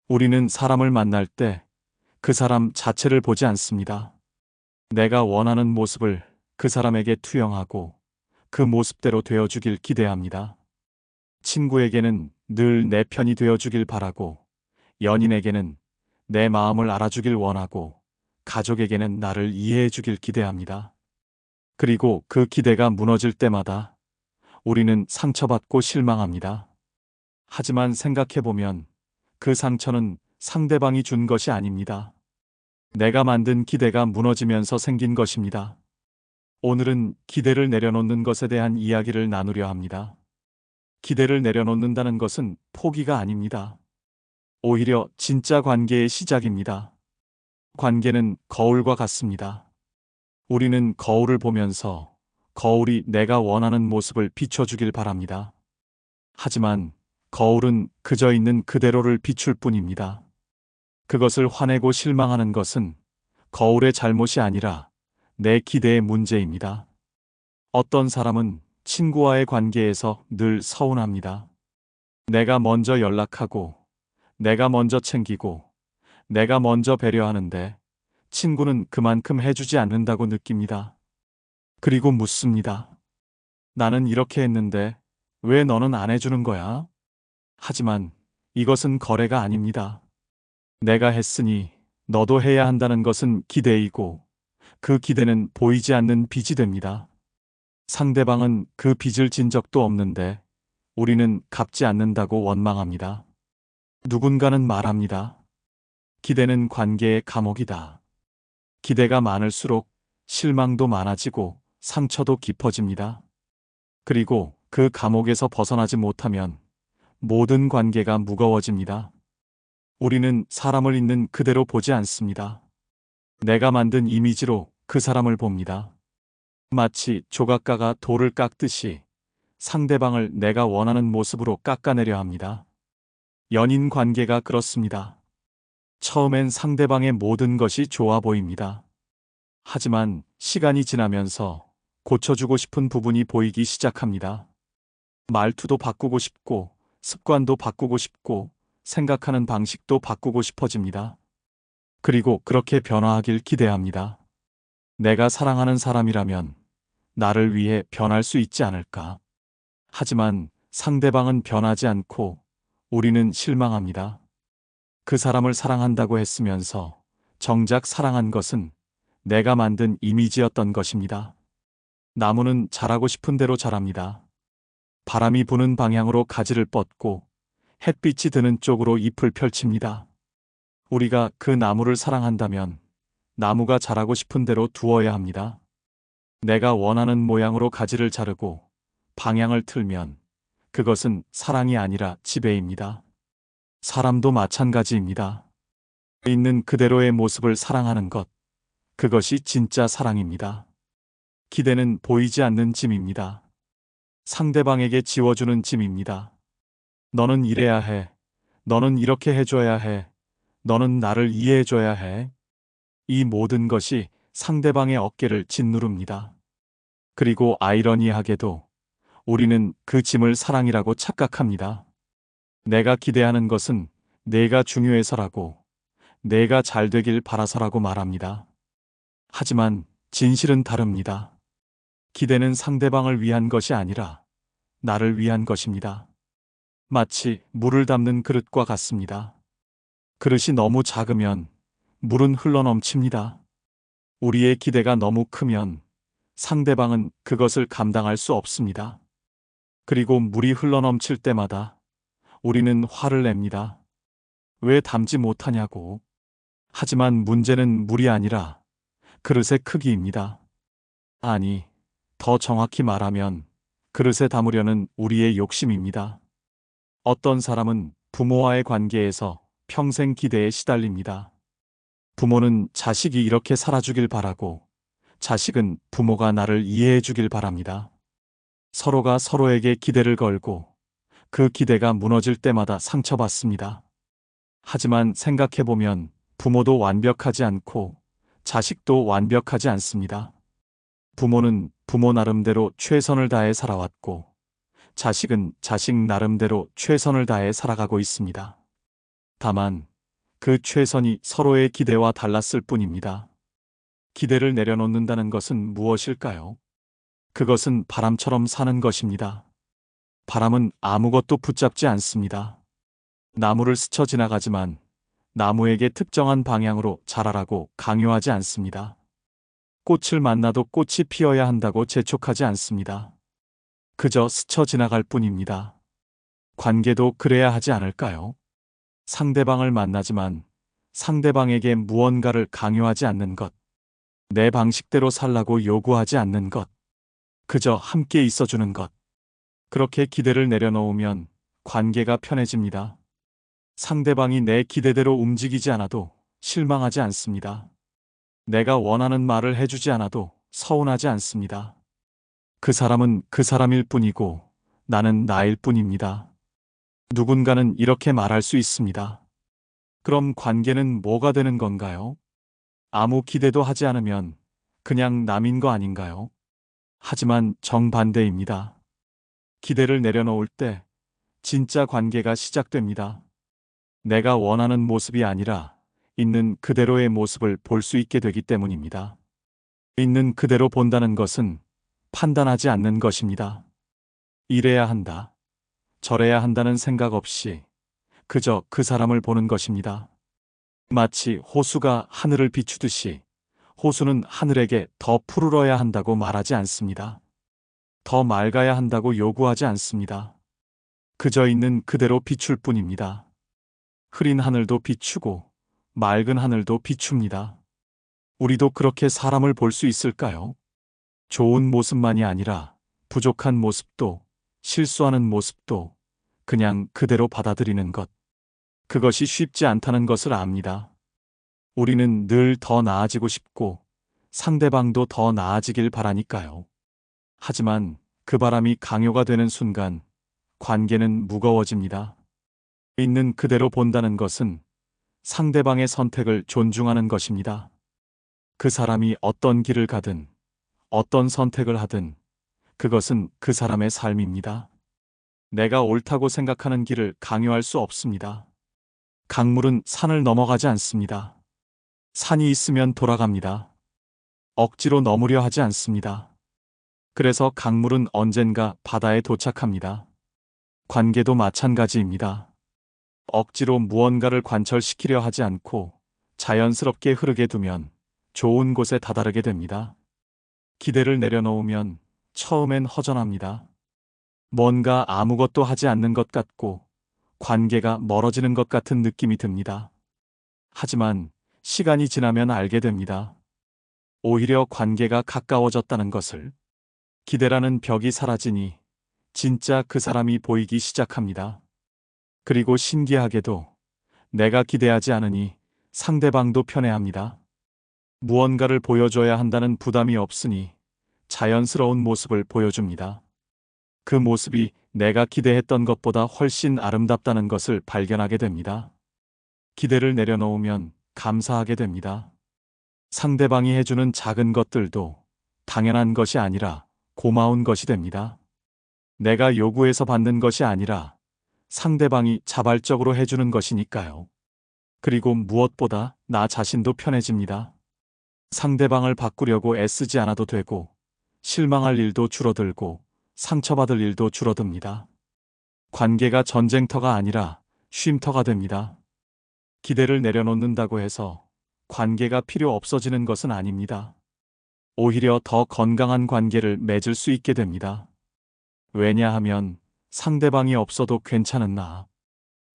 우리는 사람을 만날 때 그 사람 자체를 보지 않습니다. 내가 원하는 모습을 그 사람에게 투영하고 그 모습대로 되어주길 기대합니다. 친구에게는 늘 내 편이 되어주길 바라고, 연인에게는 내 마음을 알아주길 원하고, 가족에게는 나를 이해해주길 기대합니다. 그리고 그 기대가 무너질 때마다 우리는 상처받고 실망합니다. 하지만 생각해보면 그 상처는 상대방이 준 것이 아닙니다. 내가 만든 기대가 무너지면서 생긴 것입니다. 오늘은 기대를 내려놓는 것에 대한 이야기를 나누려 합니다. 기대를 내려놓는다는 것은 포기가 아닙니다. 오히려 진짜 관계의 시작입니다. 관계는 거울과 같습니다. 우리는 거울을 보면서 거울이 내가 원하는 모습을 비춰주길 바랍니다. 하지만 거울은 그저 있는 그대로를 비출 뿐입니다. 그것을 화내고 실망하는 것은 거울의 잘못이 아니라 내 기대의 문제입니다. 어떤 사람은 친구와의 관계에서 늘 서운합니다. 내가 먼저 연락하고, 내가 먼저 챙기고, 내가 먼저 배려하는데 친구는 그만큼 해주지 않는다고 느낍니다. 그리고 묻습니다. 나는 이렇게 했는데 왜 너는 안 해주는 거야? 하지만 이것은 거래가 아닙니다. 내가 했으니 너도 해야 한다는 것은 기대이고, 그 기대는 보이지 않는 빚이 됩니다. 상대방은 그 빚을 진 적도 없는데 우리는 갚지 않는다고 원망합니다. 누군가는 말합니다. 기대는 관계의 감옥이다. 기대가 많을수록 실망도 많아지고 상처도 깊어집니다. 그리고 그 감옥에서 벗어나지 못하면 모든 관계가 무거워집니다. 우리는 사람을 있는 그대로 보지 않습니다. 내가 만든 이미지로 그 사람을 봅니다. 마치 조각가가 돌을 깎듯이 상대방을 내가 원하는 모습으로 깎아내려 합니다. 연인 관계가 그렇습니다. 처음엔 상대방의 모든 것이 좋아 보입니다. 하지만 시간이 지나면서 고쳐주고 싶은 부분이 보이기 시작합니다. 말투도 바꾸고 싶고, 습관도 바꾸고 싶고, 생각하는 방식도 바꾸고 싶어집니다. 그리고 그렇게 변화하길 기대합니다. 내가 사랑하는 사람이라면 나를 위해 변할 수 있지 않을까? 하지만 상대방은 변하지 않고 우리는 실망합니다. 그 사람을 사랑한다고 했으면서 정작 사랑한 것은 내가 만든 이미지였던 것입니다. 나무는 자라고 싶은 대로 자랍니다. 바람이 부는 방향으로 가지를 뻗고 햇빛이 드는 쪽으로 잎을 펼칩니다. 우리가 그 나무를 사랑한다면 나무가 자라고 싶은 대로 두어야 합니다. 내가 원하는 모양으로 가지를 자르고 방향을 틀면 그것은 사랑이 아니라 지배입니다. 사람도 마찬가지입니다. 있는 그대로의 모습을 사랑하는 것, 그것이 진짜 사랑입니다. 기대는 보이지 않는 짐입니다. 상대방에게 지워주는 짐입니다. 너는 이래야 해. 너는 이렇게 해줘야 해. 너는 나를 이해해줘야 해. 이 모든 것이 상대방의 어깨를 짓누릅니다. 그리고 아이러니하게도 우리는 그 짐을 사랑이라고 착각합니다. 내가 기대하는 것은 내가 중요해서라고, 내가 잘 되길 바라서라고 말합니다. 하지만 진실은 다릅니다. 기대는 상대방을 위한 것이 아니라 나를 위한 것입니다. 마치 물을 담는 그릇과 같습니다. 그릇이 너무 작으면 물은 흘러넘칩니다. 우리의 기대가 너무 크면 상대방은 그것을 감당할 수 없습니다. 그리고 물이 흘러넘칠 때마다 우리는 화를 냅니다. 왜 담지 못하냐고. 하지만 문제는 물이 아니라 그릇의 크기입니다. 아니, 더 정확히 말하면 그릇에 담으려는 우리의 욕심입니다. 어떤 사람은 부모와의 관계에서 평생 기대에 시달립니다. 부모는 자식이 이렇게 살아주길 바라고, 자식은 부모가 나를 이해해 주길 바랍니다. 서로가 서로에게 기대를 걸고 그 기대가 무너질 때마다 상처받습니다. 하지만 생각해보면 부모도 완벽하지 않고 자식도 완벽하지 않습니다. 부모는 부모 나름대로 최선을 다해 살아왔고, 자식은 자식 나름대로 최선을 다해 살아가고 있습니다. 다만 그 최선이 서로의 기대와 달랐을 뿐입니다. 기대를 내려놓는다는 것은 무엇일까요? 그것은 바람처럼 사는 것입니다. 바람은 아무것도 붙잡지 않습니다. 나무를 스쳐 지나가지만 나무에게 특정한 방향으로 자라라고 강요하지 않습니다. 꽃을 만나도 꽃이 피어야 한다고 재촉하지 않습니다. 그저 스쳐 지나갈 뿐입니다. 관계도 그래야 하지 않을까요? 상대방을 만나지만 상대방에게 무언가를 강요하지 않는 것, 내 방식대로 살라고 요구하지 않는 것, 그저 함께 있어주는 것. 그렇게 기대를 내려놓으면 관계가 편해집니다. 상대방이 내 기대대로 움직이지 않아도 실망하지 않습니다. 내가 원하는 말을 해주지 않아도 서운하지 않습니다. 그 사람은 그 사람일 뿐이고 나는 나일 뿐입니다. 누군가는 이렇게 말할 수 있습니다. 그럼 관계는 뭐가 되는 건가요? 아무 기대도 하지 않으면 그냥 남인 거 아닌가요? 하지만 정반대입니다. 기대를 내려놓을 때 진짜 관계가 시작됩니다. 내가 원하는 모습이 아니라 있는 그대로의 모습을 볼 수 있게 되기 때문입니다. 있는 그대로 본다는 것은 판단하지 않는 것입니다. 이래야 한다, 저래야 한다는 생각 없이 그저 그 사람을 보는 것입니다. 마치 호수가 하늘을 비추듯이 호수는 하늘에게 더 푸르러야 한다고 말하지 않습니다. 더 맑아야 한다고 요구하지 않습니다. 그저 있는 그대로 비출 뿐입니다. 흐린 하늘도 비추고 맑은 하늘도 비춥니다. 우리도 그렇게 사람을 볼 수 있을까요? 좋은 모습만이 아니라 부족한 모습도, 실수하는 모습도 그냥 그대로 받아들이는 것. 그것이 쉽지 않다는 것을 압니다. 우리는 늘 더 나아지고 싶고 상대방도 더 나아지길 바라니까요. 하지만 그 바람이 강요가 되는 순간 관계는 무거워집니다. 있는 그대로 본다는 것은 상대방의 선택을 존중하는 것입니다. 그 사람이 어떤 길을 가든 어떤 선택을 하든 그것은 그 사람의 삶입니다. 내가 옳다고 생각하는 길을 강요할 수 없습니다. 강물은 산을 넘어가지 않습니다. 산이 있으면 돌아갑니다. 억지로 넘으려 하지 않습니다. 그래서 강물은 언젠가 바다에 도착합니다. 관계도 마찬가지입니다. 억지로 무언가를 관철시키려 하지 않고 자연스럽게 흐르게 두면 좋은 곳에 다다르게 됩니다. 기대를 내려놓으면 처음엔 허전합니다. 뭔가 아무것도 하지 않는 것 같고 관계가 멀어지는 것 같은 느낌이 듭니다. 하지만 시간이 지나면 알게 됩니다. 오히려 관계가 가까워졌다는 것을. 기대라는 벽이 사라지니 진짜 그 사람이 보이기 시작합니다. 그리고 신기하게도 내가 기대하지 않으니 상대방도 편해합니다. 무언가를 보여줘야 한다는 부담이 없으니 자연스러운 모습을 보여줍니다. 그 모습이 내가 기대했던 것보다 훨씬 아름답다는 것을 발견하게 됩니다. 기대를 내려놓으면 감사하게 됩니다. 상대방이 해주는 작은 것들도 당연한 것이 아니라 고마운 것이 됩니다. 내가 요구해서 받는 것이 아니라 상대방이 자발적으로 해주는 것이니까요. 그리고 무엇보다 나 자신도 편해집니다. 상대방을 바꾸려고 애쓰지 않아도 되고 실망할 일도 줄어들고 상처받을 일도 줄어듭니다. 관계가 전쟁터가 아니라 쉼터가 됩니다. 기대를 내려놓는다고 해서 관계가 필요 없어지는 것은 아닙니다. 오히려 더 건강한 관계를 맺을 수 있게 됩니다. 왜냐하면 상대방이 없어도 괜찮은 나,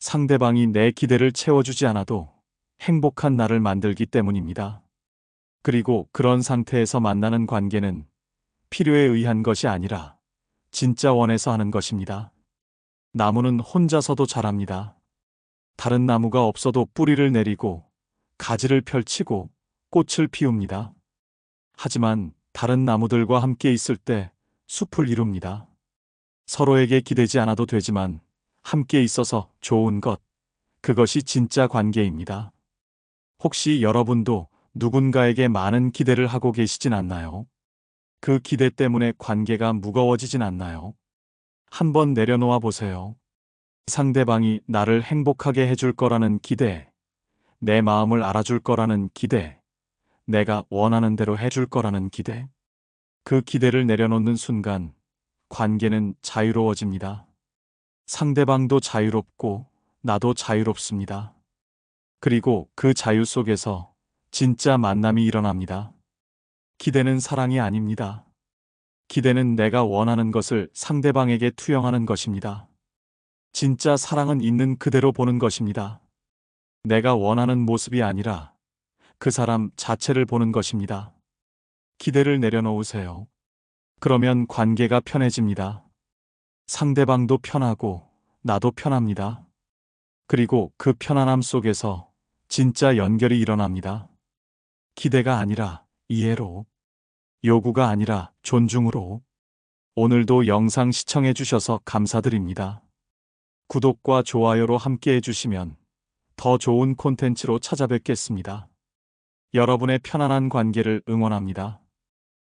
상대방이 내 기대를 채워주지 않아도 행복한 나를 만들기 때문입니다. 그리고 그런 상태에서 만나는 관계는 필요에 의한 것이 아니라 진짜 원해서 하는 것입니다. 나무는 혼자서도 자랍니다. 다른 나무가 없어도 뿌리를 내리고 가지를 펼치고 꽃을 피웁니다. 하지만 다른 나무들과 함께 있을 때 숲을 이룹니다. 서로에게 기대지 않아도 되지만 함께 있어서 좋은 것, 그것이 진짜 관계입니다. 혹시 여러분도 누군가에게 많은 기대를 하고 계시진 않나요? 그 기대 때문에 관계가 무거워지진 않나요? 한번 내려놓아 보세요. 상대방이 나를 행복하게 해줄 거라는 기대, 내 마음을 알아줄 거라는 기대, 내가 원하는 대로 해줄 거라는 기대. 그 기대를 내려놓는 순간 관계는 자유로워집니다. 상대방도 자유롭고 나도 자유롭습니다. 그리고 그 자유 속에서 진짜 만남이 일어납니다. 기대는 사랑이 아닙니다. 기대는 내가 원하는 것을 상대방에게 투영하는 것입니다. 진짜 사랑은 있는 그대로 보는 것입니다. 내가 원하는 모습이 아니라 그 사람 자체를 보는 것입니다. 기대를 내려놓으세요. 그러면 관계가 편해집니다. 상대방도 편하고 나도 편합니다. 그리고 그 편안함 속에서 진짜 연결이 일어납니다. 기대가 아니라 이해로, 요구가 아니라 존중으로. 오늘도 영상 시청해 주셔서 감사드립니다. 구독과 좋아요로 함께 해주시면 더 좋은 콘텐츠로 찾아뵙겠습니다. 여러분의 편안한 관계를 응원합니다.